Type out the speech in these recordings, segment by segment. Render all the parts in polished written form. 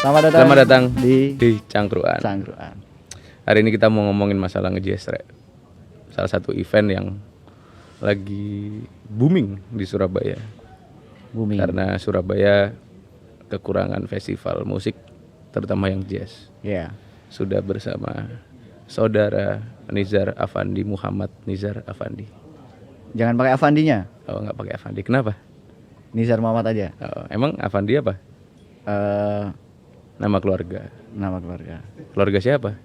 Selamat datang di di Cangkruan. Cangkruan. Hari ini kita mau ngomongin masalah ngejazz rek. Salah satu event yang lagi booming di Surabaya. Booming. Karena Surabaya kekurangan festival musik, terutama yang jazz. Iya. Sudah bersama saudara Nizar Afandi, Muhammad Nizar Afandi. Jangan pakai Avandinya. Oh, nggak pakai Afandi. Kenapa? Nizar Muhammad aja. Oh, emang Afandi apa? Nama keluarga. Nama keluarga. Keluarga siapa?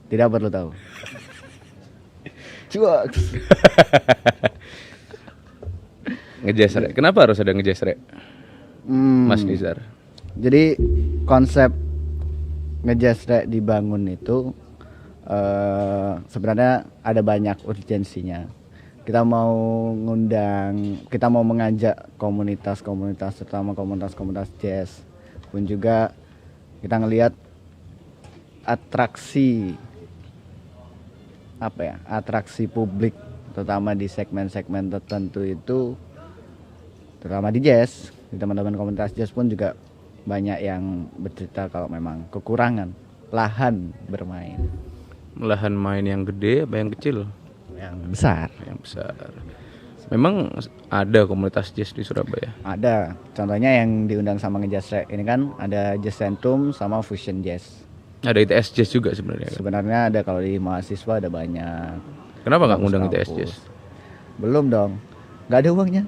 Tidak perlu tahu. Cuak. Ngejazz rek. Kenapa harus ada ngejazz rek? Mas Nizar. Jadi konsep ngejazz rek dibangun itu sebenarnya ada banyak urgensinya. Kita mau mengajak komunitas-komunitas, terutama komunitas-komunitas jazz, pun juga kita ngelihat atraksi publik, terutama di segmen-segmen tertentu itu, terutama di jazz, di teman-teman komunitas jazz pun juga banyak yang bercerita kalau memang kekurangan lahan bermain. Lahan main yang gede apa yang kecil? Yang besar. Yang besar. Memang ada komunitas jazz di Surabaya? Ada. Contohnya yang diundang sama Ngejazz Rek ini kan ada Jazz Centrum sama Fusion Jazz. Ada ITS Jazz juga sebenarnya kan? Sebenarnya ada, kalau di mahasiswa ada banyak. Kenapa nggak ngundang ITS Jazz? Belum dong. Nggak ada uangnya.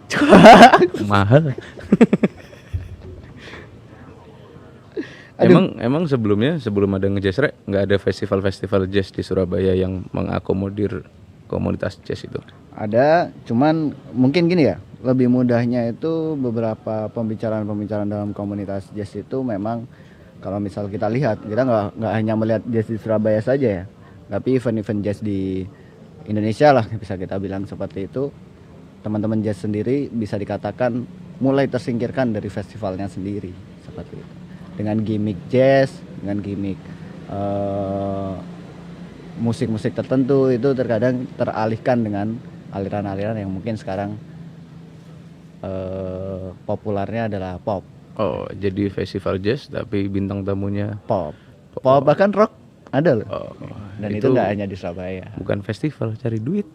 Mahal. Emang sebelum ada Ngejazz Rek nggak ada festival-festival jazz di Surabaya yang mengakomodir komunitas jazz itu? Ada, cuman mungkin gini ya, lebih mudahnya itu beberapa pembicaraan dalam komunitas jazz itu memang kalau misal kita lihat, kita nggak hanya melihat jazz di Surabaya saja ya, tapi event-event jazz di Indonesia lah bisa kita bilang seperti itu. Teman-teman jazz sendiri bisa dikatakan mulai tersingkirkan dari festivalnya sendiri seperti itu. Dengan gimmick jazz, dengan gimmick musik-musik tertentu itu terkadang teralihkan dengan aliran-aliran yang mungkin sekarang populernya adalah pop. Oh, jadi festival jazz tapi bintang tamunya Pop bahkan rock ada loh. Oh, dan itu nggak hanya di Surabaya. Bukan festival, cari duit,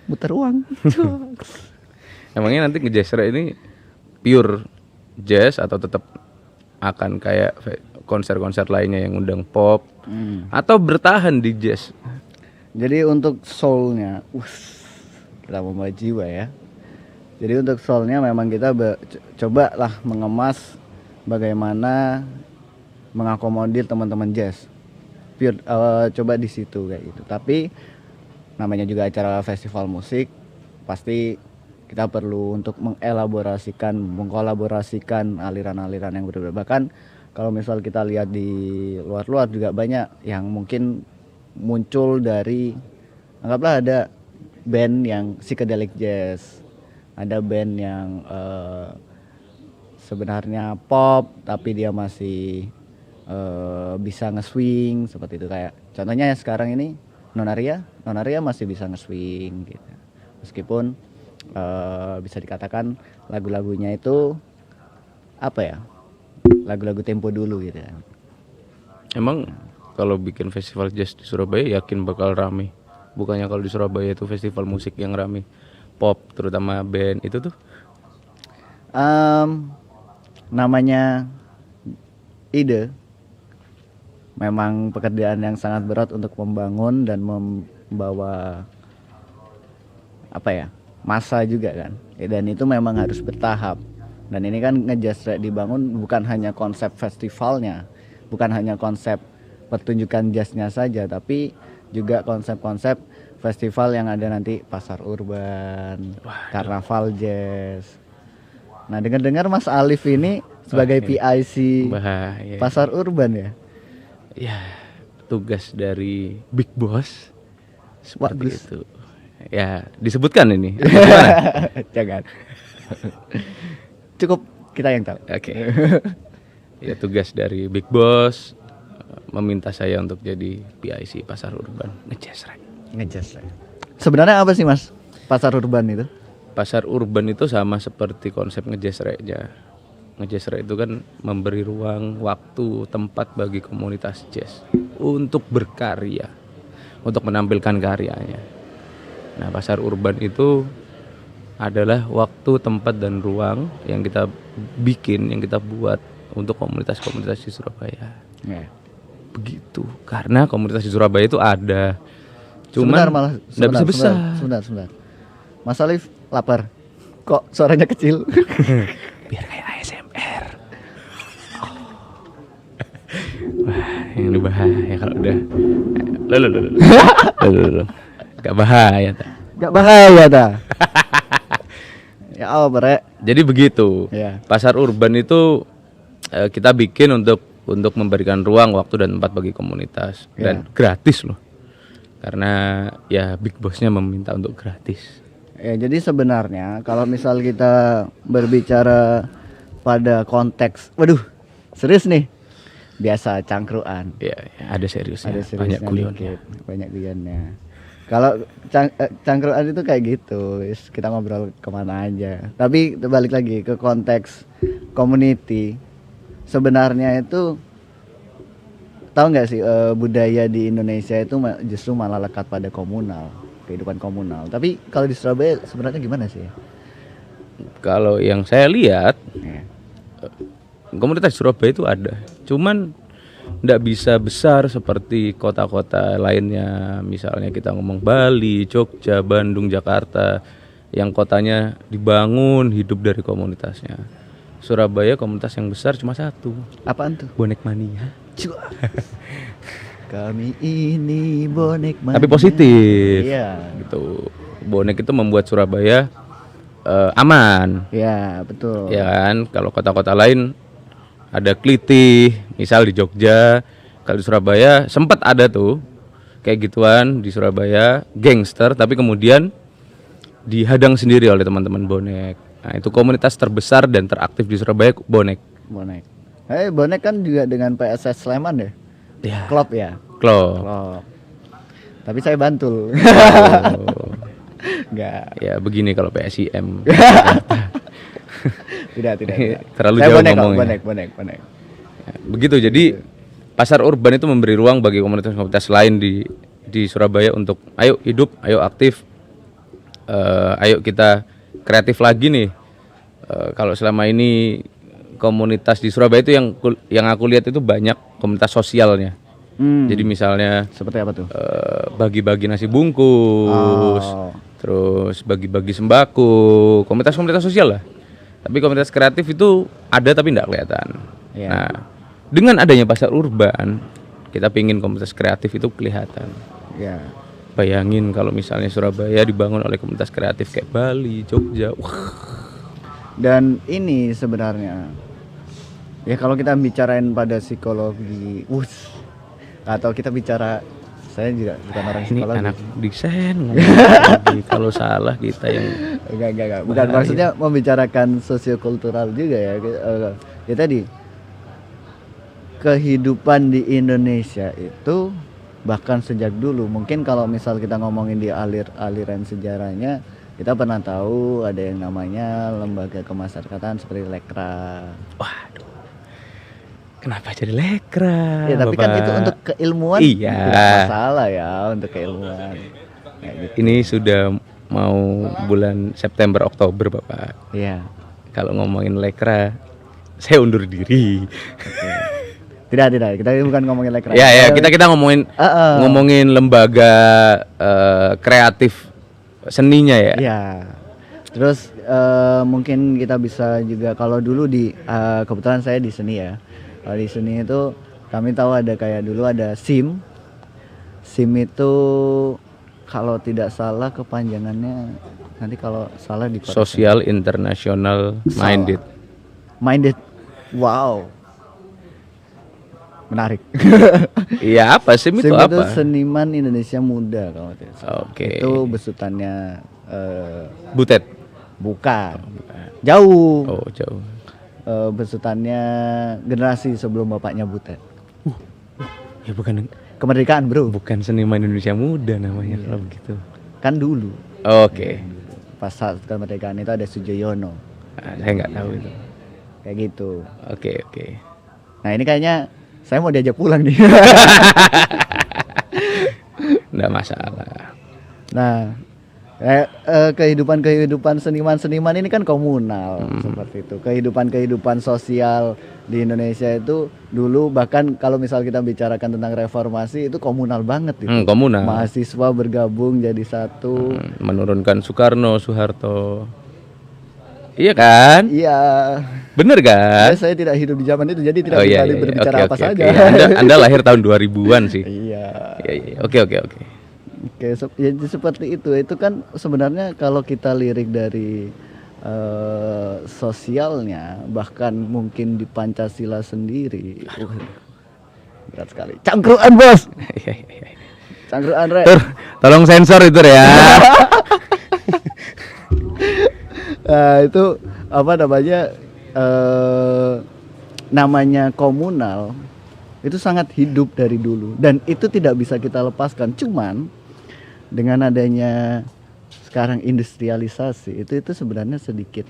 muter uang. Emangnya nanti Ngejazz Rek ini pure jazz atau tetap akan kayak konser-konser lainnya yang undang pop atau bertahan di jazz? Jadi untuk soulnya, kita membawa jiwa ya. Jadi untuk soulnya memang kita coba lah mengemas bagaimana mengakomodir teman-teman jazz. Pure, coba di situ kayak gitu. Tapi namanya juga acara festival musik, pasti kita perlu untuk mengkolaborasikan aliran-aliran yang berbeda. Bahkan kalau misal kita lihat di luar juga banyak yang mungkin muncul dari, anggaplah ada band yang psychedelic jazz, ada band yang sebenarnya pop tapi dia masih bisa nge-swing seperti itu. Kayak contohnya sekarang ini Nonaria masih bisa nge-swing gitu. Meskipun bisa dikatakan lagu-lagunya itu lagu-lagu tempo dulu gitu kan. Emang kalau bikin festival jazz di Surabaya yakin bakal rame? Bukannya kalau di Surabaya itu festival musik yang rame, pop terutama band itu tuh? Namanya ide, memang pekerjaan yang sangat berat untuk membangun dan membawa masa juga kan. Dan itu memang harus bertahap. Dan ini kan Ngejazz Rek dibangun bukan hanya konsep festivalnya, bukan hanya konsep pertunjukan jazznya saja, tapi juga konsep-konsep festival yang ada nanti, pasar urban, karnaval jazz. Nah, dengar-dengar Mas Alif ini sebagai PIC pasar urban ya? Ya, tugas dari Big Boss seperti itu. Ya, disebutkan ini. Jangan. Cukup kita yang tahu. Oke. Ya, tugas dari Big Boss meminta saya untuk jadi PIC pasar urban Ngejazz Rek. Sebenarnya apa sih Mas pasar urban itu? Pasar urban itu sama seperti konsep Ngejazz Rek aja. Ngejazzera itu kan memberi ruang, waktu, tempat bagi komunitas jazz untuk berkarya, untuk menampilkan karyanya. Nah, pasar urban itu adalah waktu, tempat, dan ruang yang kita bikin, yang kita buat untuk komunitas-komunitas di Surabaya. Ya. Begitu. Karena komunitas di Surabaya itu ada, Sebentar, cuman malah nggak bisa besar. Sebentar. Mas Alif lapar. Kok suaranya kecil? Biar kayak ASMR. Wah, yang ini bahaya kalau udah. Loh. Gak bahaya tak? Gak bahaya dah. Ya Allah, Bre. Jadi begitu. Ya. Pasar urban itu kita bikin untuk memberikan ruang, waktu, dan tempat bagi komunitas, dan gratis loh. Karena ya big bossnya meminta untuk gratis. Ya, jadi sebenarnya kalau misal kita berbicara pada konteks, waduh, serius nih. Biasa cangkruan. Ya, ada seriusnya. Ada seriusnya banyak guyonnya. dikit, banyak guyonnya. Kalau cangkruan itu kayak gitu, kita ngobrol kemana aja. Tapi balik lagi ke konteks community, sebenarnya itu tahu nggak sih budaya di Indonesia itu justru malah lekat pada komunal, kehidupan komunal. Tapi kalau di Surabaya sebenarnya gimana sih? Kalau yang saya lihat, Ya. komunitas Surabaya itu ada, cuman nggak bisa besar seperti kota-kota lainnya. Misalnya kita ngomong Bali, Jogja, Bandung, Jakarta, yang kotanya dibangun hidup dari komunitasnya. Surabaya komunitas yang besar cuma satu. Apaan tuh? Bonek Mania. Kami ini bonek mania. Tapi positif. Iya. Gitu. Bonek itu membuat Surabaya aman. Ya, betul. Ya kan, kalau kota-kota lain ada Klitih, misal di Jogja. Kalau di Surabaya sempat ada tuh kayak gituan di Surabaya, gangster, tapi kemudian dihadang sendiri oleh teman-teman bonek. Nah, itu komunitas terbesar dan teraktif di Surabaya, bonek. Bonek. Bonek kan juga dengan PSS Sleman ya? Ya. Klub ya? Klop. Klub. Tapi saya Bantul. Oh. Enggak. Ya begini kalau PSIM. Tidak. Terlalu Saya jauh bonek, ngomongnya. bonek. Ya, begitu. Jadi pasar urban itu memberi ruang bagi komunitas-komunitas lain di Surabaya untuk ayo hidup, ayo aktif, ayo kita kreatif lagi nih. Kalau selama ini komunitas di Surabaya itu yang aku lihat itu banyak komunitas sosialnya. Jadi misalnya Seperti apa tuh? bagi-bagi nasi bungkus, terus bagi-bagi sembako, komunitas-komunitas sosial lah. Tapi komunitas kreatif itu ada tapi tidak kelihatan. Iya. Nah, dengan adanya pasar urban, kita pingin komunitas kreatif itu kelihatan. Ya. Bayangin kalau misalnya Surabaya dibangun oleh komunitas kreatif kayak Bali, Jogja. Wah. Dan ini sebenarnya ya kalau kita bicarain pada psikologi, atau kita bicara, saya juga bukan orang Ini psikologi. anak desain lagi. Kalau salah kita yang Enggak. Bukan maksudnya membicarakan sosiokultural juga ya. Ya tadi kehidupan di Indonesia itu bahkan sejak dulu, mungkin kalau misal kita ngomongin di aliran sejarahnya, kita pernah tahu ada yang namanya lembaga kemasyarakatan seperti Lekra. waduh. Kenapa jadi lekra? Ya tapi Bapak? kan itu untuk keilmuan. Iya. Tidak masalah ya untuk keilmuan. Kayak gitu. Ini sudah mau bulan September Oktober Bapak. Iya. Kalau ngomongin lekra, saya undur diri. Tidak. Kita bukan ngomongin Lekra. Ya, kita ngomongin lembaga kreatif seninya ya. Iya. Terus mungkin kita bisa juga, kalau dulu di kebetulan saya di seni ya. Kalau di seni itu kami tahu ada kayak dulu ada SIM. SIM itu kalau tidak salah kepanjangannya, nanti kalau salah di Social International Minded. Minded. Wow. Menarik. Iya, apa SIM itu SIM itu apa? Seniman Indonesia Muda kalau tidak salah. Oke. Itu besutannya Butet. bukan. Jauh. Oh, jauh. Besutannya generasi sebelum bapaknya Butet. Ya bukan Kemerdekaan, Bro. bukan seniman Indonesia Muda namanya kalau begitu. Kan dulu. Oke. Pas saat kemerdekaan itu ada Sujoyono. Saya nggak tahu itu. kayak gitu. Oke, oke. Nah ini kayaknya saya mau diajak pulang nih. Nggak masalah. Nah, kehidupan seniman ini kan komunal seperti itu. Kehidupan sosial di Indonesia itu dulu, bahkan kalau misal kita bicarakan tentang reformasi, itu komunal banget itu. Komunal. Mahasiswa bergabung jadi satu. Menurunkan Soekarno, Soeharto. Iya kan? Iya. Bener kan? Saya tidak hidup di zaman itu, jadi tidak Oh, iya, bisa iya, berbicara oke, apa oke, saja. oke. Anda lahir tahun 2000-an sih. Iya. Iya, iya. Oke, oke, oke. Oke, jadi seperti itu. Itu kan sebenarnya kalau kita lirik dari sosialnya, bahkan mungkin di Pancasila sendiri, berat sekali. Cangkruan bos, Iya, iya, iya. cangkruan re. Tur, tolong sensor itu ya. Nah, itu apa namanya? Namanya komunal itu sangat hidup dari dulu, dan itu tidak bisa kita lepaskan. Cuman dengan adanya sekarang industrialisasi, itu sebenarnya sedikit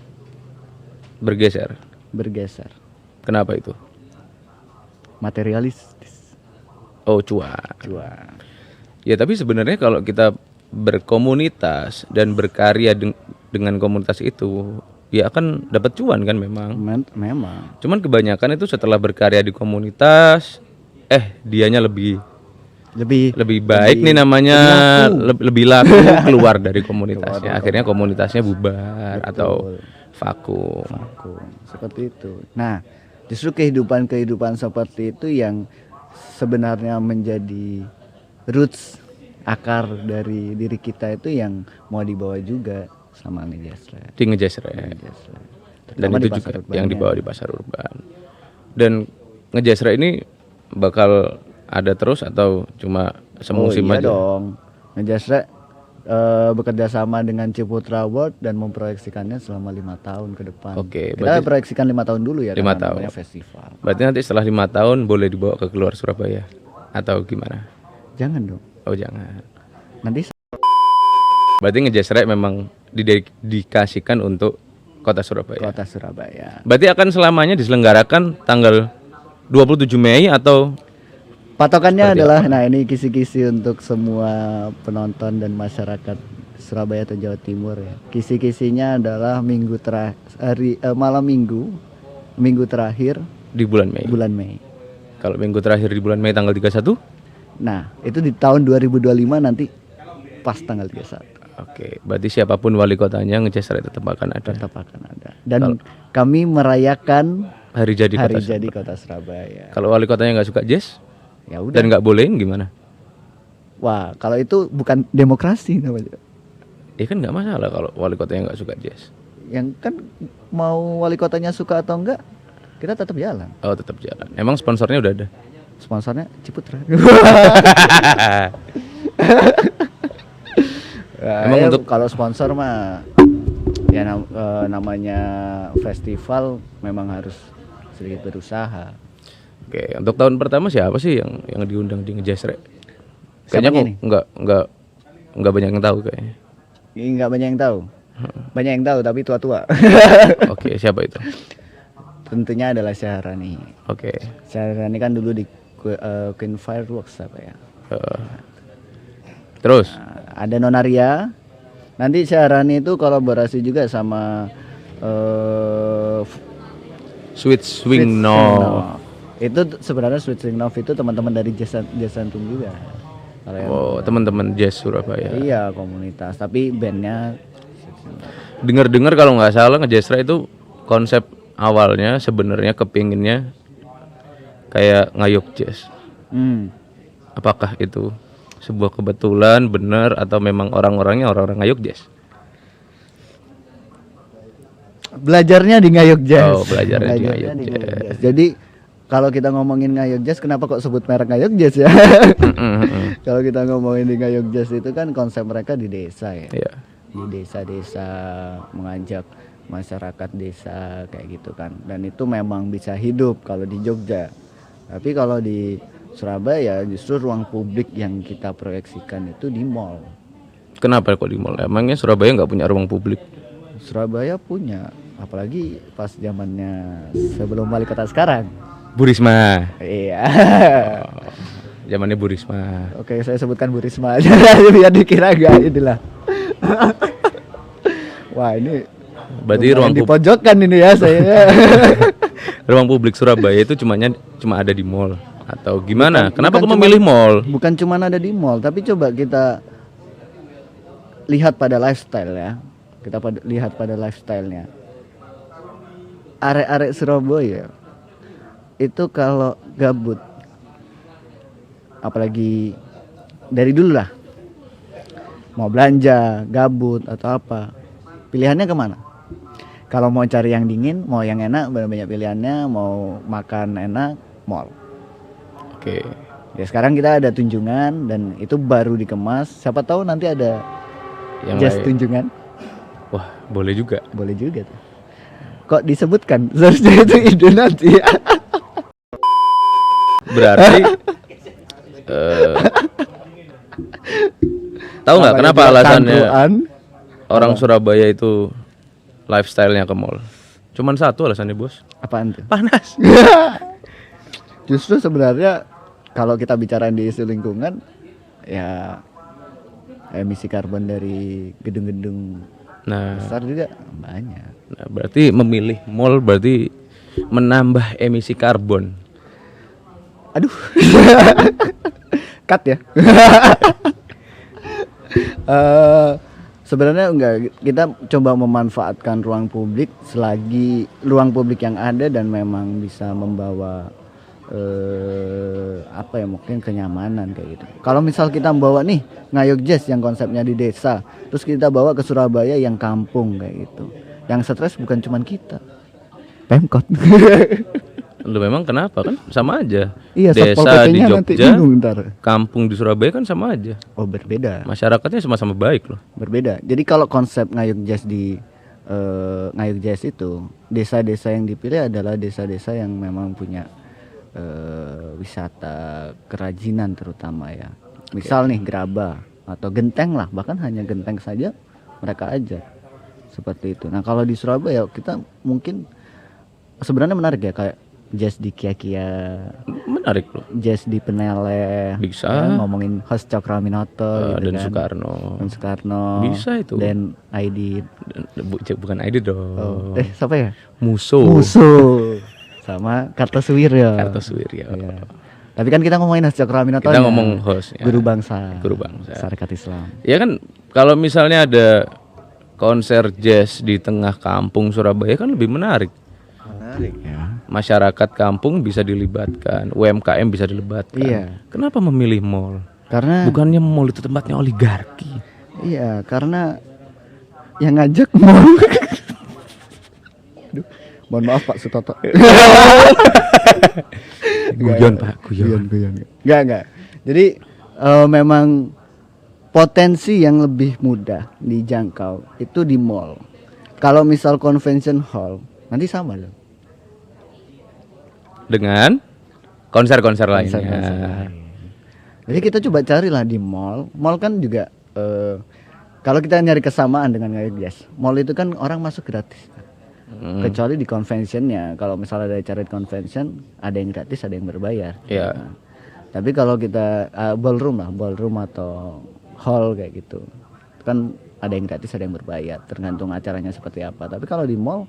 Bergeser. bergeser, Kenapa itu? materialistis. Oh, cuan. Cuan. Ya, tapi sebenarnya kalau kita berkomunitas dan berkarya dengan komunitas itu, ya akan dapat cuan kan memang. Memang Cuman kebanyakan itu setelah berkarya di komunitas, dianya lebih baik nih namanya, lebih laku keluar dari komunitasnya. Akhirnya komunitasnya bubar atau vakum. seperti itu. Nah, justru kehidupan seperti itu yang sebenarnya menjadi roots, akar dari diri kita, itu yang mau dibawa juga sama Ngejesrek. Di Ngejesrek. Dan itu juga yang dibawa di pasar urban. Dan Ngejesrek ini bakal ada terus atau cuma semusim iya aja? Dong. Ngejesrek bekerja sama dengan Ciputra World dan memproyeksikannya selama 5 tahun ke depan. Oke, Kita proyeksikan 5 tahun dulu ya. 5 tahun. Namanya festival. Berarti nanti setelah 5 tahun boleh dibawa ke keluar Surabaya atau gimana? Jangan dong. Oh, jangan. Nanti Berarti Ngejesrek memang didedikasikan untuk kota Surabaya. kota Surabaya. Berarti akan selamanya diselenggarakan tanggal 27 Mei atau Patokannya adalah, nah ini kisi-kisi untuk semua penonton dan masyarakat Surabaya atau Jawa Timur ya. Kisi-kisinya adalah malam minggu terakhir di bulan Mei? bulan Mei. Kalau minggu terakhir di bulan Mei tanggal 31? Nah, itu di tahun 2025 nanti pas tanggal 31. Oke, berarti siapapun wali kotanya Ngejesrek tetap akan ada. Tetap akan ada. Dan kami merayakan Hari jadi kota Surabaya. Kalau wali kotanya nggak suka jazz Ya udah. dan nggak bolehin gimana? Wah, kalau itu bukan demokrasi namanya. Ya kan nggak masalah kalau wali kotanya nggak suka jazz. Yang kan mau wali kotanya suka atau enggak, kita tetap jalan. Oh, tetap jalan. Emang sponsornya udah ada? Sponsornya Ciputra. Emang Ya, untuk kalau sponsor mah ya namanya festival memang harus sedikit berusaha. Oke, untuk tahun pertama siapa sih yang diundang di Ngejesrek? Kayaknya Siapanya kok nih? nggak banyak yang tahu kayaknya. Ini nggak banyak yang tahu. Banyak yang tahu tapi tua-tua. Oke, siapa itu? Tentunya adalah Syahrani. Oke. Syahrani kan dulu di Queen Fireworks apa ya. Terus Ada Nonaria. Nanti Syahrani itu kolaborasi juga sama Sweet Swing No. Itu sebenarnya Sweet Swing Nov itu teman-teman dari Jazz Jantung juga. Kalau yang Oh, teman-teman jazz Surabaya. iya komunitas, tapi bandnya Dengar-dengar kalau nggak salah Ngejesrek itu konsep awalnya sebenarnya kepinginnya kayak ngayuk jazz. Apakah itu sebuah kebetulan benar atau memang orang-orangnya orang-orang ngayuk jazz? belajarnya di Ngayog Jazz. Oh, belajarnya di Ngayog Jazz. Jadi kalau kita ngomongin Ngayog Jazz, kenapa kok sebut merek Ngayog Jazz ya? Kalau kita ngomongin di Ngayog Jazz itu kan konsep mereka di desa ya. Iya. Di desa-desa, mengajak masyarakat desa kayak gitu kan. Dan itu memang bisa hidup kalau di Jogja. Tapi kalau di Surabaya justru ruang publik yang kita proyeksikan itu di mall. Kenapa kok di mall? Emangnya Surabaya nggak punya ruang publik? Surabaya punya apalagi pas zamannya sebelum wali kota sekarang. Bu Risma. Iya. Zamannya Bu Risma. Oke, saya sebutkan Bu Risma aja biar dikira gak inilah. Wah, ini Berarti lumayan ruang di publik, pojokan ini ya saya. ruang publik Surabaya itu cuma ada di mall atau gimana? Kenapa bukan kau memilih mall? Bukan cuma ada di mall, tapi coba kita lihat pada lifestyle ya. Lihat pada lifestyle-nya. Arek-arek Surabaya itu kalau gabut, apalagi dari dulu lah, mau belanja, gabut atau apa, pilihannya kemana? Kalau mau cari yang dingin, mau yang enak, banyak pilihannya, mau makan enak, mall. Oke. Ya sekarang kita ada Tunjungan dan itu baru dikemas. Siapa tahu nanti ada Yang Jazz lain. Tunjungan. Wah, boleh juga. Boleh juga tuh. Kok disebutkan? Seharusnya itu ide nanti ya. Berarti tahu nggak kenapa alasannya orang Surabaya itu lifestyle-nya ke mall? Cuman satu alasannya, Bos. Apaan tuh? Panas. Justru sebenarnya kalau kita bicara di isu lingkungan, ya emisi karbon dari gedung-gedung Nah, besar juga banyak. berarti memilih mall berarti menambah emisi karbon. Aduh. Cut ya. Sebenarnya enggak, kita coba memanfaatkan ruang publik selagi ruang publik yang ada dan memang bisa membawa apa ya, mungkin kenyamanan kayak gitu. Kalau misal kita membawa nih Ngayog Jazz yang konsepnya di desa, terus kita bawa ke Surabaya yang kampung kayak gitu. Yang stres bukan cuman kita, Pemkot. Lu memang kenapa kan sama aja. Iya, Satpol Desa di PP-nya nanti Jogja, bingung ntar. kampung di Surabaya kan sama aja. Oh, berbeda. Masyarakatnya sama-sama baik loh. Berbeda. Jadi kalau konsep Ngayog Jazz di Ngayog Jazz itu, desa-desa yang dipilih adalah desa-desa yang memang punya wisata kerajinan terutama ya. Misal nih Gerabah atau Genteng lah, bahkan hanya Genteng saja mereka aja seperti itu. Nah kalau di Surabaya kita mungkin sebenarnya menarik ya, kayak jazz di Kia-Kia, Menarik loh. jazz di Peneleh, Bisa. ya, ngomongin Host Cokroaminoto gitu Dan kan. Soekarno. Dan Soekarno. Bisa itu. Dan ID. Bukan ID dong. Siapa ya? Musuh. Musuh. Sama Kartosuwiryo. Kartosuwiryo. Iya. Tapi kan kita ngomongin Host Cokroaminoto. Kita ngomong host ya. Guru bangsa. Guru bangsa. Syarikat Islam. Ya kan kalau misalnya ada konser jazz di tengah kampung Surabaya kan lebih menarik. Menarik ya. Masyarakat kampung bisa dilibatkan, UMKM bisa dilibatkan. Iya. Kenapa memilih mall? Karena Bukannya mall itu tempatnya oligarki. iya, karena yang ngajak mau. Aduh, mohon maaf Pak Sutoto. Guyon Pak, guyon. Enggak. Jadi memang potensi yang lebih mudah dijangkau itu di mall. Kalau misal convention hall nanti sama loh. Dengan konser-konser lainnya. Konser-konser lain. Jadi kita coba carilah di mall. Mall kan juga kalau kita nyari kesamaan dengan Ngayog Jazz, mall itu kan orang masuk gratis. Kecuali di conventionnya. Kalau misalnya ada acara di convention, ada yang gratis, ada yang berbayar. Iya. Nah, tapi kalau kita ballroom atau hall kayak gitu, kan ada yang gratis, ada yang berbayar, tergantung acaranya seperti apa. Tapi kalau di mall,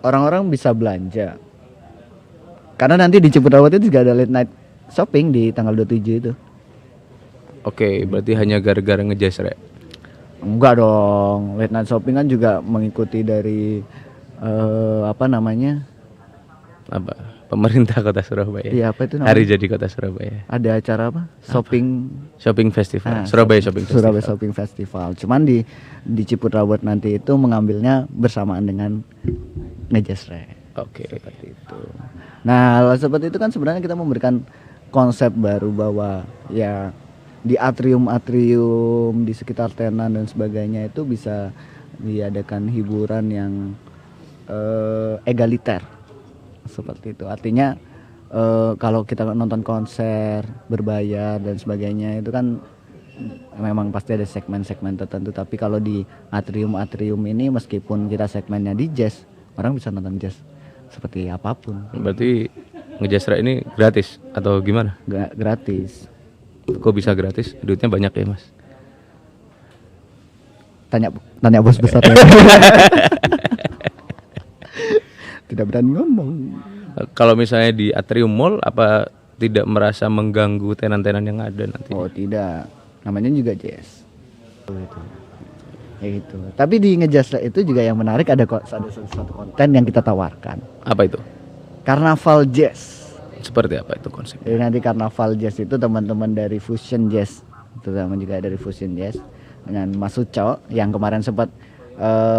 orang-orang bisa belanja. Karena nanti di Cipurawat itu juga ada late night shopping di tanggal 27 itu. Oke, berarti hanya gara-gara ngejazz rek. Enggak dong, late night shopping kan juga mengikuti dari apa namanya? Apa? Pemerintah Kota Surabaya. Iya, apa itu namanya? Hari jadi Kota Surabaya. Ada acara apa? Shopping Festival. Surabaya Shopping Festival. Surabaya Shopping Festival. Cuman di Cipurawat nanti itu mengambilnya bersamaan dengan ngejazz rek. Oke. Seperti itu. Nah, hal seperti itu kan sebenarnya kita memberikan konsep baru bahwa ya di atrium-atrium di sekitar tenan dan sebagainya itu bisa diadakan hiburan yang egaliter seperti itu. Artinya kalau kita nonton konser berbayar dan sebagainya itu kan memang pasti ada segmen-segmen tertentu, tapi kalau di atrium ini meskipun kita segmennya di jazz, orang bisa nonton jazz seperti apapun. Berarti ngejazz rap ini gratis atau gimana? Gratis. Kok bisa gratis? Duitnya banyak ya mas? Tanya bos besar ya. Tidak berani ngomong. Kalau misalnya di Atrium Mall, apa tidak merasa mengganggu tenan-tenan yang ada nanti? Oh tidak, namanya juga jazz. Itu. Ya gitu. Tapi di ngejazz itu juga yang menarik ada satu konten yang kita tawarkan. Apa itu? Karnaval jazz. Seperti apa itu konsepnya? Jadi nanti karnaval jazz itu teman-teman dari Fusion Jazz, terutama juga dari Fusion Jazz dengan Mas Uco yang kemarin sempat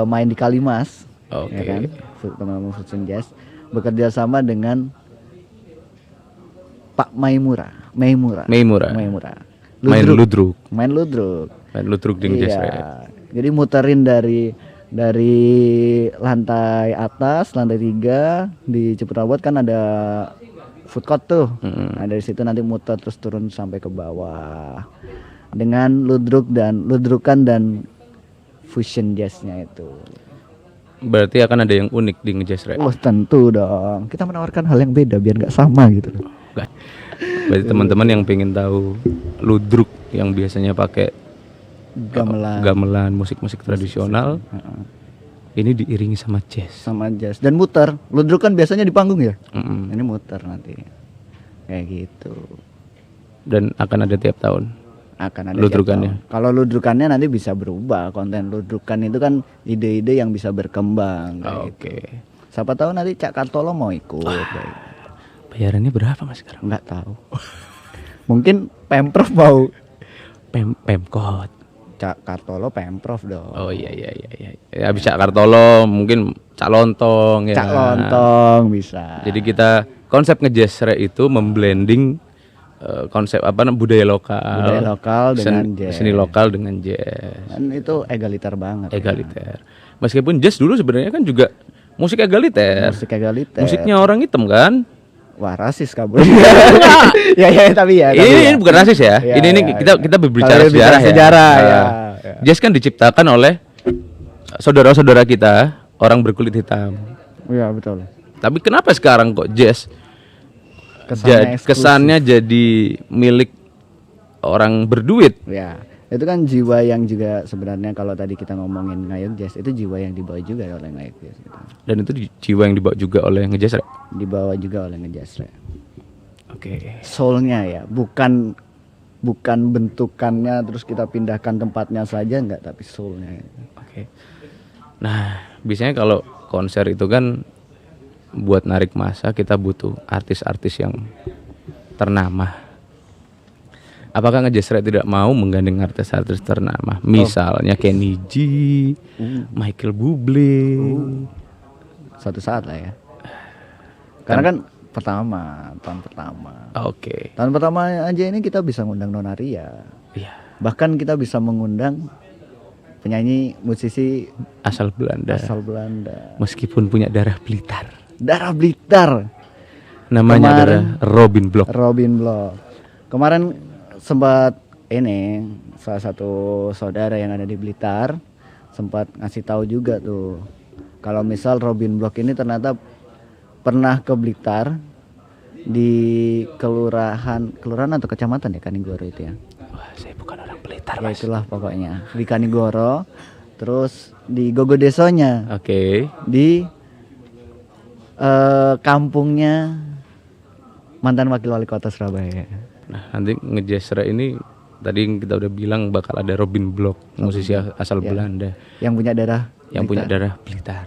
main di Kalimas. Oke. Ya kan? Teman-teman Fusion Jazz bekerja sama dengan Pak Maimura. Main ludruk di ngejazz rap. Jadi muterin dari lantai atas, lantai 3 di Cipurawat kan ada food court tuh. Nah dari situ nanti muter terus turun sampai ke bawah dengan ludrukan dan fusion jazznya itu. Berarti akan ada yang unik di ngejazz rap. Oh tentu dong. Kita menawarkan hal yang beda biar nggak sama gitu. Berarti teman-teman yang pengen tahu ludruk yang biasanya pakai gamelan musik-musik tradisional, ini diiringi sama jazz. Dan muter. Ludruk kan biasanya di panggung ya. Ini muter nanti. Kayak gitu. Dan akan ada tiap tahun. Akan ada ludrukannya. Kalau ludrukannya nanti bisa berubah. Konten ludrukan itu kan ide-ide yang bisa berkembang. Oke. Gitu. Siapa tahu nanti Cak Kartolo mau ikut. Bayarannya berapa mas sekarang? Nggak tahu. Mungkin Pemprov mau. Pemkot. Cak Kartolo Pemprov dong. Oh iya. Ya bisa Cak Kartolo, mungkin Cak Lontong ya. Cak Lontong bisa. Jadi kita konsep ngejazz rap itu memblending konsep budaya lokal dengan jazz. Seni lokal dengan jazz. Dan itu egaliter banget. Egaliter. Ya. Meskipun jazz dulu sebenarnya kan juga musik egaliter. Musiknya orang hitam kan? Wah rasis kabur. ya tapi ya. Ini bukan rasis ya. Ini kita berbicara sejarah ya. Jazz kan diciptakan oleh saudara-saudara kita orang berkulit hitam. Iya betul. Tapi kenapa sekarang kok jazz kesannya jadi milik orang berduit? Ya, itu kan jiwa yang juga sebenarnya kalau tadi kita ngomongin ngayog jazz itu jiwa yang dibawa juga oleh ngayog jazz gitu. Dan itu jiwa yang dibawa juga oleh ngejazz rap. Dibawa juga oleh ngejazz rap. Oke. Soulnya ya, bukan bentukannya terus kita pindahkan tempatnya saja enggak, tapi soulnya. Oke. Nah, biasanya kalau konser itu kan buat narik massa kita butuh artis-artis yang ternama. Apakah ngejazz rap tidak mau menggandeng artis-artis ternama? Misalnya Kenny G, Michael Bublé. Suatu saat lah ya. Karena kan tahun pertama. Oke. Tahun pertama aja ini kita bisa ngundang Nonaria. Iya. Bahkan kita bisa mengundang penyanyi musisi asal Belanda. Meskipun punya darah Blitar. Namanya adalah Robin Blok. Kemarin sempat ini salah satu saudara yang ada di Blitar sempat ngasih tahu juga tuh kalau misal Robin Blok ini ternyata pernah ke Blitar di kelurahan atau kecamatan ya Kanigoro itu ya. Wah, saya bukan orang Blitar. Ya itulah pokoknya di Kanigoro, terus di Gogodesonya. Oke. Di kampungnya mantan wakil wali kota Surabaya. Nah, nanti ngejazz rap ini tadi kita udah bilang bakal ada Robin Blok, musisi asal Belanda yang punya darah Blitar.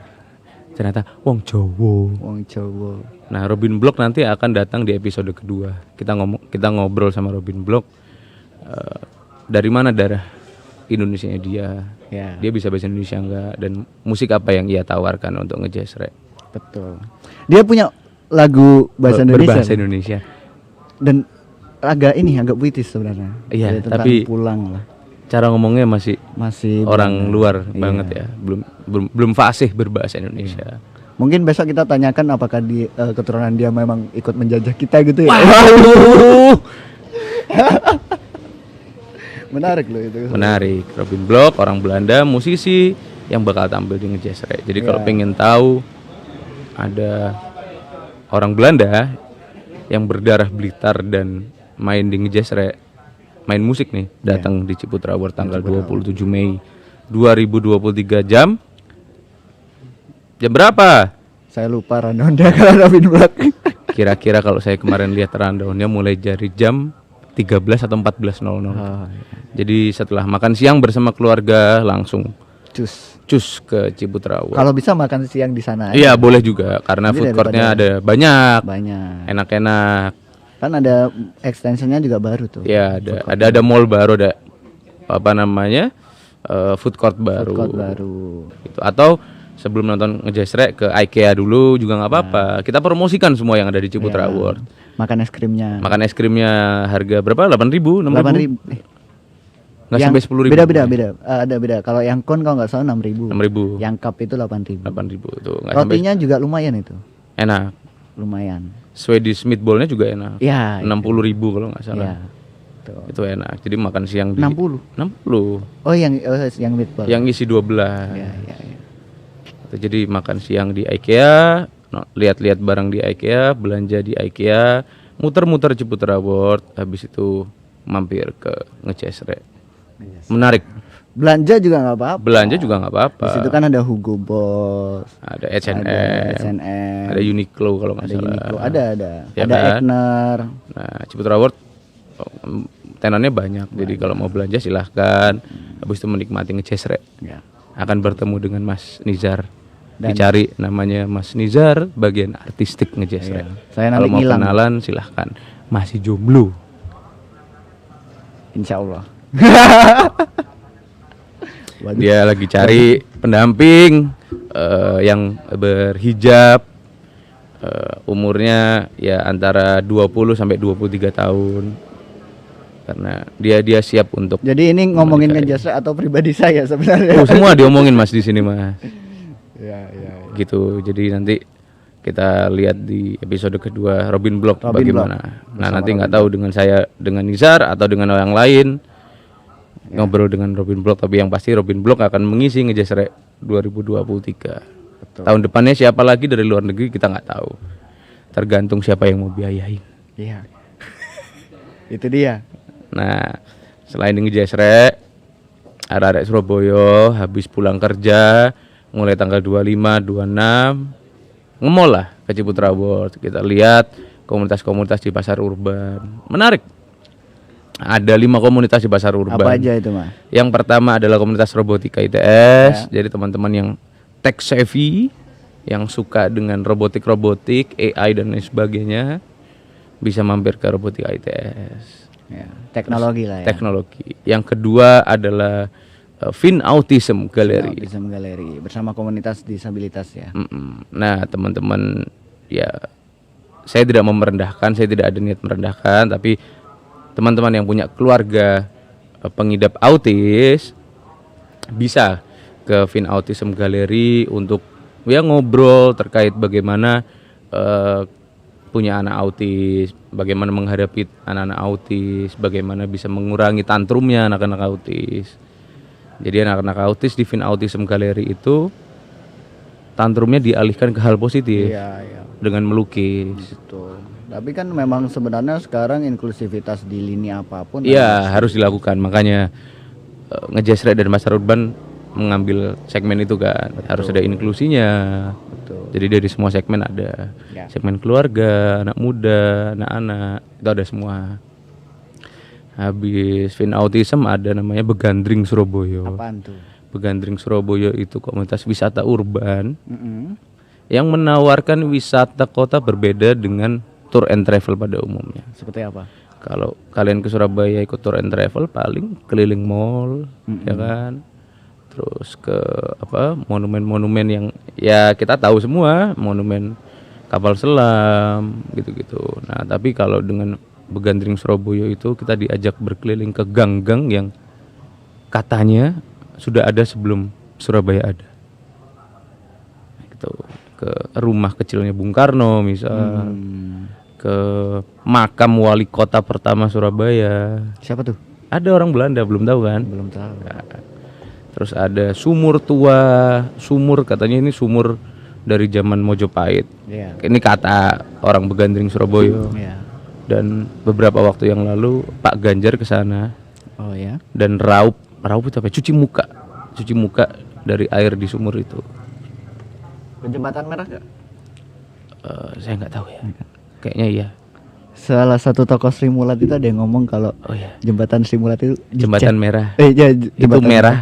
Ternyata wong Jawa. Nah, Robin Blok nanti akan datang di episode kedua. Kita ngobrol sama Robin Blok. Dari mana darah Indonesianya dia? Ya. Dia bisa bahasa Indonesia enggak, dan musik apa yang ia tawarkan untuk ngejazz rap? Betul. Dia punya lagu bahasa Indonesia. Dan agak puitis sebenarnya. Iya, tapi pulang lah. Cara ngomongnya masih orang luar banget ya. Belum fasih berbahasa Indonesia. Mungkin besok kita tanyakan apakah di keturunan dia memang ikut menjajah kita gitu ya. Waduh. Menarik loh itu. Menarik. Robin Blok, orang Belanda, musisi yang bakal tampil di Ngejasrek. Jadi kalau pengen tahu ada orang Belanda yang berdarah Blitar dan main di Ngejasrek, main musik nih, datang di Ciputra World tanggal 27 Mei 2023 jam berapa? Saya lupa rundown-nya kalau Robin Blok. Kira-kira kalau saya kemarin lihat rundown-nya mulai dari jam 13 atau 14.00. Jadi setelah makan siang bersama keluarga langsung cus ke Ciputra World. Kalau bisa makan siang di sana aja. Iya boleh juga karena Jadi food courtnya ada banyak. enak-enak. Kan ada extensionnya juga baru tuh. Ya ada mall baru, ada apa namanya food court baru. Food court baru. Gitu. Atau sebelum nonton Ngejasrek ke IKEA dulu juga nggak apa-apa. Kita promosikan semua yang ada di Ciputra World. Makan es krimnya. Makan es krimnya harga berapa? 8.000, 6.000. Nggak sampai 10.000. Beda. Ada beda. Kalau yang kon kalau nggak salah 6.000. 6.000. Yang cup itu 8.000. 8.000 itu. Rotinya juga lumayan itu. Enak. Lumayan. Swedish meatballnya juga enak. Ya. 60.000 kalau nggak salah. Ya. Tuh. Itu enak. Jadi makan siang di 60. 60. Oh yang meatball. Yang isi 12. Ya. Jadi makan siang di IKEA, lihat-lihat barang di IKEA, belanja di IKEA, muter-muter Ciputra World, habis itu mampir ke Ngejasrek. Menarik. Belanja juga nggak apa-apa. Belanja juga nggak apa-apa. Di situ kan ada Hugo Boss, Ada H&M, ada Uniqlo kalau nggak salah. Uniqlo, ada Ya ada kan? Ekner. Nah, Ciputra World tenannya banyak. Jadi kalau mau belanja silahkan. Habis itu menikmati Ngejasrek. Ya. Akan bertemu dengan Mas Nizar. Dicari namanya Mas Nizar, bagian artistik Ngejasrek. Saya Kalau nanti mau ngilang. kenalan silahkan. Masih jomblo. Insya Allah. Dia lagi cari pendamping yang berhijab, umurnya ya antara 20 sampai 23 tahun. Karena dia siap untuk. Jadi ini ngomongin Ngejasrek atau pribadi saya sebenarnya. Oh, semua diomongin Mas di sini Mas. Ya. Gitu. Jadi nanti kita lihat di episode kedua Robin Blok bagaimana. Nah, nanti nggak tahu dengan saya, dengan Nizar atau dengan orang lain. Ngobrol dengan Robin Blok, tapi yang pasti Robin Blok akan mengisi Ngejasrek 2023. Betul. Tahun depannya siapa lagi dari luar negeri kita nggak tahu. Tergantung siapa yang mau biayain. Iya. Itu dia. Nah, selain di Ngejasrek, arek-arek Surabaya habis pulang kerja mulai tanggal 25, 26 ngemol lah ke Ciputra World. Kita lihat komunitas-komunitas di pasar urban. Menarik. Ada 5 komunitas di pasar urban. Apa aja itu, Mas? Yang pertama adalah komunitas robotika ITS. Jadi teman-teman yang tech savvy, yang suka dengan robotik, AI dan lain sebagainya, bisa mampir ke robotika ITS. Ya, teknologi lah ya. Teknologi. Yang kedua adalah Fin Autism Gallery. Autism Gallery bersama komunitas disabilitas ya. Nah, teman-teman, ya saya tidak mau merendahkan, saya tidak ada niat merendahkan, tapi teman-teman yang punya keluarga pengidap autis bisa ke Fin Autism Gallery untuk ya ngobrol terkait bagaimana punya anak autis, bagaimana menghadapi anak-anak autis, bagaimana bisa mengurangi tantrumnya anak-anak autis. Jadi anak-anak autis di Fin Autism Gallery itu tantrumnya dialihkan ke hal positif. Iya. Dengan melukis. Betul. Tapi kan memang sebenarnya sekarang inklusivitas di lini apapun iya harus dilakukan. Makanya Ngejasrek dan pasar urban mengambil segmen itu kan. Betul. Harus ada inklusinya. Betul. Jadi dari semua segmen ada. Ya. Segmen keluarga, anak muda, anak-anak, itu ada semua. Habis Fin Autism ada namanya Begandring Surabaya. Apaan tuh? Begandring Surabaya itu komunitas wisata urban yang menawarkan wisata kota berbeda dengan tour and travel pada umumnya. Seperti apa? Kalau kalian ke Surabaya ikut tour and travel paling keliling mall, ya kan. Terus ke apa monumen-monumen yang ya kita tahu semua, monumen kapal selam gitu-gitu. Nah, tapi kalau dengan Begandring Surabaya itu kita diajak berkeliling ke gang-gang yang katanya sudah ada sebelum Surabaya ada. Gitu. Ke rumah kecilnya Bung Karno misal. Ke makam wali kota pertama Surabaya. Siapa tuh? Ada orang Belanda, belum tahu kan? Belum tahu. Terus ada sumur tua, sumur katanya ini sumur dari zaman Mojopahit. Iya. Ini kata orang Begandring Surabaya. Iya. Dan beberapa waktu yang lalu Pak Ganjar ke sana Oh ya. dan raup itu apa? Cuci muka dari air di sumur itu. Ke Jembatan Merah gak? Saya nggak tahu ya. Kayaknya iya. Salah satu tokoh Sri Mulat itu ada yang ngomong kalau Oh iya. jembatan Sri Mulat itu Jembatan dicat. merah. Ya, Itu jembatan merah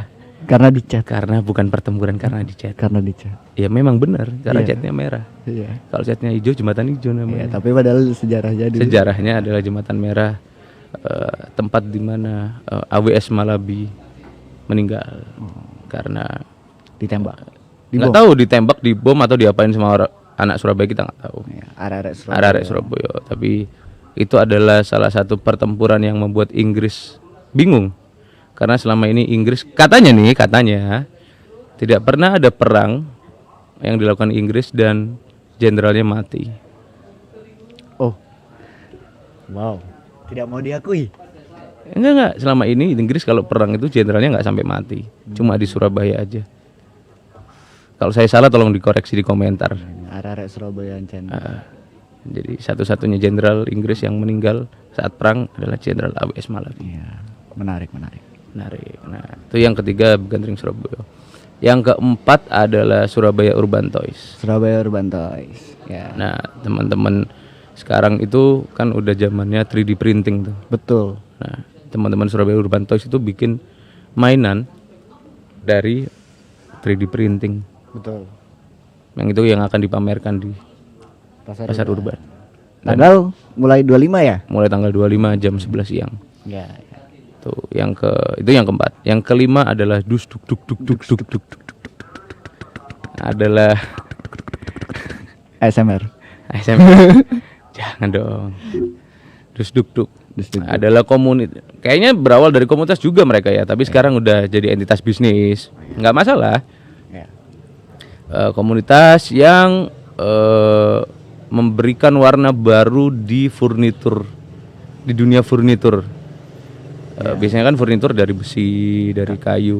karena dicat. karena bukan pertempuran, karena dicat. Karena dicat. Ya memang benar, karena Iya. catnya merah. Iya. Kalau catnya hijau, jembatan hijau Ya, namanya. tapi padahal sejarahnya dulu. Sejarahnya adalah jembatan merah, tempat di mana AWS Malabi meninggal karena ditembak. nggak tahu ditembak, dibom atau diapain sama anak Surabaya, kita nggak tahu. Ya, arek-arek Surabaya. Arek Surabaya. Tapi itu adalah salah satu pertempuran yang membuat Inggris bingung, karena selama ini Inggris katanya tidak pernah ada perang yang dilakukan Inggris dan jenderalnya mati. Oh. Wow. Tidak mau diakui. Enggak, selama ini Inggris kalau perang itu jenderalnya nggak sampai mati, cuma di Surabaya aja. Kalau saya salah tolong dikoreksi di komentar. Arek-arek Surabaya Encen. Jadi satu-satunya jenderal Inggris yang meninggal saat perang adalah Jenderal AWS Malabi. Iya, menarik. Menarik. Nah, itu yang ketiga Begandring Surabaya. Yang keempat adalah Surabaya Urban Toys. Surabaya Urban Toys. Ya. Nah, teman-teman sekarang itu kan udah zamannya 3D printing tuh. Betul. Nah, teman-teman Surabaya Urban Toys itu bikin mainan dari 3D printing. Betul. Yang itu yang akan dipamerkan di Pasar Urban. Tanggal mulai 25 ya? Mulai tanggal 25 jam 11 siang. Ya. Tuh, itu yang keempat. Yang kelima adalah dus duk duk duk duk duk duk duk. Adalah ASMR. Jangan dong. Dus duk duk. Dus duk duk. Adalah komunitas. Kayaknya berawal dari komunitas juga mereka ya, tapi sekarang udah jadi entitas bisnis. Nggak masalah. Ya. Komunitas yang memberikan warna baru di furnitur, di dunia furnitur. Biasanya kan furnitur dari besi, dari kayu.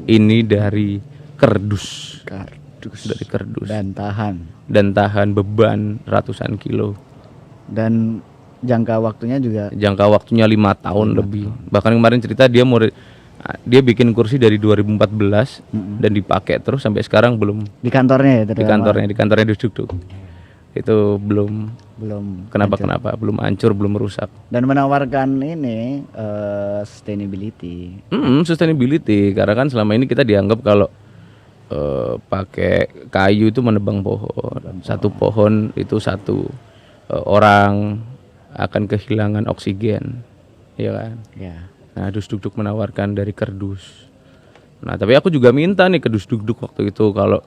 Ini dari kardus. Dari kardus. Dan tahan beban ratusan kilo. Dan jangka waktunya juga. Jangka waktunya 5 tahun lebih. Bahkan kemarin cerita dia bikin kursi dari 2014 dan dipakai terus sampai sekarang belum. Di kantornya ya? Di kantornya duduk. Itu belum kenapa belum hancur, belum rusak. Dan menawarkan ini sustainability. Sustainability, karena kan selama ini kita dianggap kalau pakai kayu itu menebang pohon. Satu pohon itu satu orang akan kehilangan oksigen, ya kan? Ya. Nah, Dus Duk Duk menawarkan dari kardus. Nah, tapi aku juga minta nih ke Dus Duk Duk waktu itu kalau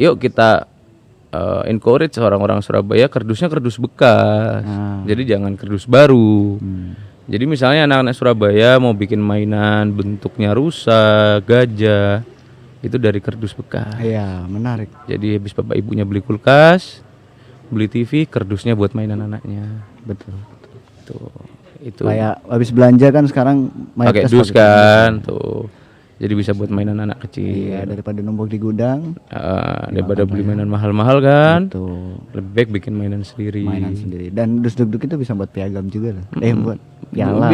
yuk kita encourage orang-orang Surabaya kardusnya kardus bekas. Jadi jangan kardus baru. Jadi misalnya anak-anak Surabaya mau bikin mainan bentuknya rusa, gajah, itu dari kardus bekas. Iya, menarik. Jadi habis bapak ibunya beli kulkas, beli TV, kardusnya buat mainan anaknya. Betul. Itu Kayak habis belanja kan sekarang pakai dus kan tuh. Jadi bisa buat mainan anak kecil. Iya, daripada numpuk di gudang. Daripada beli mainan mahal-mahal kan. Betul. Lebih baik bikin mainan sendiri. Dan Dus Duk Duk itu bisa buat piagam juga loh. Buat piala.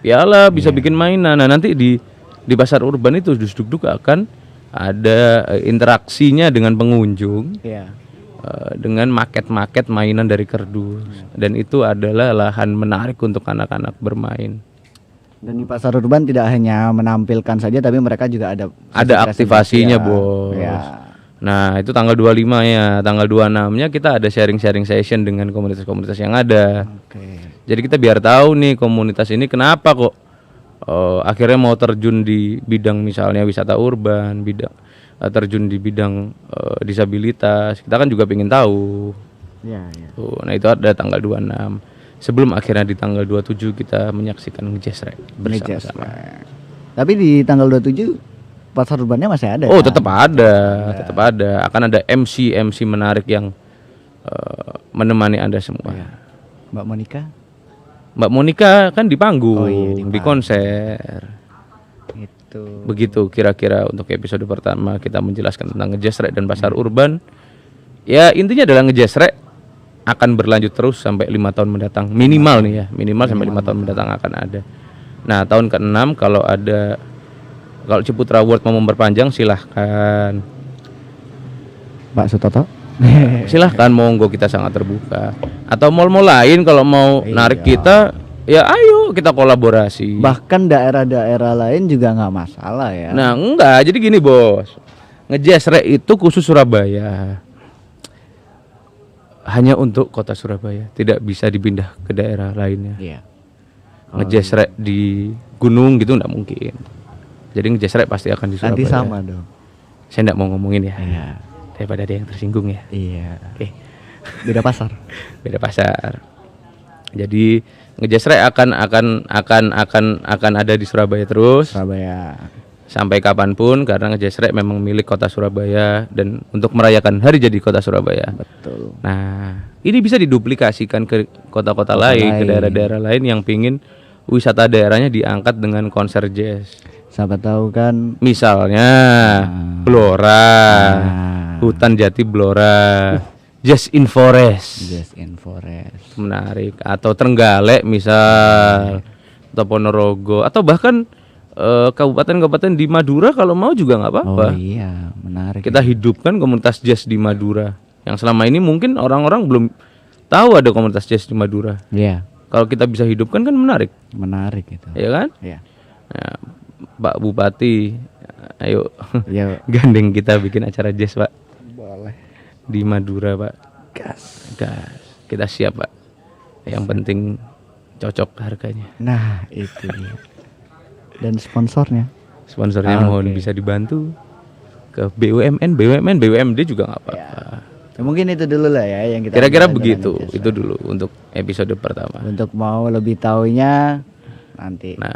Piala bisa bikin mainan. Nah, nanti di pasar urban itu Dus Duk Duk akan ada interaksinya dengan pengunjung. Iya. Dengan maket-maket mainan dari kardus. Dan itu adalah lahan menarik untuk anak-anak bermain. Dan di pasar urban tidak hanya menampilkan saja, tapi mereka juga ada aktivasinya, Bos. Ya. Nah, itu tanggal 25 ya. Tanggal 26-nya kita ada sharing-sharing session dengan komunitas-komunitas yang ada. Oke. Jadi kita biar tahu nih komunitas ini kenapa kok akhirnya mau terjun di bidang misalnya wisata urban, terjun di bidang disabilitas. Kita kan juga pengen tahu. Iya. Tuh, nah itu ada tanggal 26. Sebelum akhirnya di tanggal 27 kita menyaksikan Ngejazzrek bersama-sama. Tapi di tanggal 27 pasar urbannya masih ada. Oh, kan? tetap ada. Akan ada MC menarik yang menemani Anda semua. Mbak Monica? Mbak Monica kan di panggung, Oh iya, di konser. Itu. Begitu kira-kira untuk episode pertama kita menjelaskan tentang ngejazzrek dan pasar urban. Ya intinya adalah ngejazzrek akan berlanjut terus sampai 5 tahun mendatang minimal nih ya, minimal sampai 5 tahun mendatang akan ada. Nah tahun ke-6 kalau Ciputra Award mau memperpanjang silahkan. Pak Sutoto. Silahkan, monggo, kita sangat terbuka. Atau mall-mall lain kalau mau narik Iya. kita, ya ayo kita kolaborasi. Bahkan daerah-daerah lain juga nggak masalah ya. Nah enggak, jadi gini bos, ngejazzrek itu khusus Surabaya, hanya untuk kota Surabaya, tidak bisa dipindah ke daerah lainnya. Iya. Ngejazzrek di gunung gitu enggak mungkin. Jadi ngejazzrek pasti akan di Surabaya. Nanti sama dong. Saya enggak mau ngomongin ya, Iya. daripada ada yang tersinggung ya. Iya. Oke. Beda pasar. Beda pasar. Jadi ngejazzrek akan ada di Surabaya terus Surabaya. sampai kapanpun, karena ngejazzrek memang milik kota Surabaya dan untuk merayakan hari jadi kota Surabaya. Betul. Nah, ini bisa diduplikasikan ke kota-kota Kota lain, ke lain. daerah-daerah lain yang pingin wisata daerahnya diangkat dengan konser jazz. Siapa tahu kan. Misalnya Blora, hutan jati Blora, Jazz in Forest, Jazz in Forest. menarik. Atau Trenggalek misal, atau Ponorogo, atau bahkan kabupaten-kabupaten di Madura kalau mau juga nggak apa-apa. Oh iya, menarik. Kita hidupkan komunitas jazz di Madura yang selama ini mungkin orang-orang belum tahu ada komunitas jazz di Madura. Iya, Kalau kita bisa hidupkan kan menarik, menarik itu. ya kan? Iya. Nah, Pak Bupati, ayo Iya, gandeng kita bikin acara jazz Pak boleh. di Madura Pak. Gas. Gas, kita siap Pak. Yang penting cocok harganya. Nah, itu dia. Dan sponsornya. Sponsornya mohon bisa dibantu ke BUMD juga nggak apa-apa. Ya, mungkin itu dulu lah ya yang kita Kira-kira obrolin begitu, dengan Jazz. itu dulu untuk episode pertama. Untuk mau lebih taunya nanti Nah,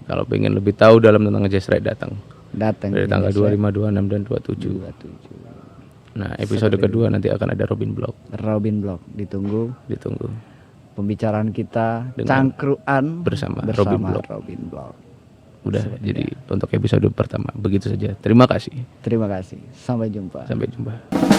kalau pengen lebih tahu dalam tentang ngejazzrek datang datang dari ke tanggal Jazz 25, 26 dan 27. 27. Nah, episode kedua nanti akan ada Robin Block. Robin Block ditunggu Ditunggu pembicaraan kita Dengan- cangkruan bersama bersama Robin Block. Robin Block. Udah jadi untuk episode pertama. Begitu saja. Terima kasih. Terima kasih. Sampai jumpa. Sampai jumpa.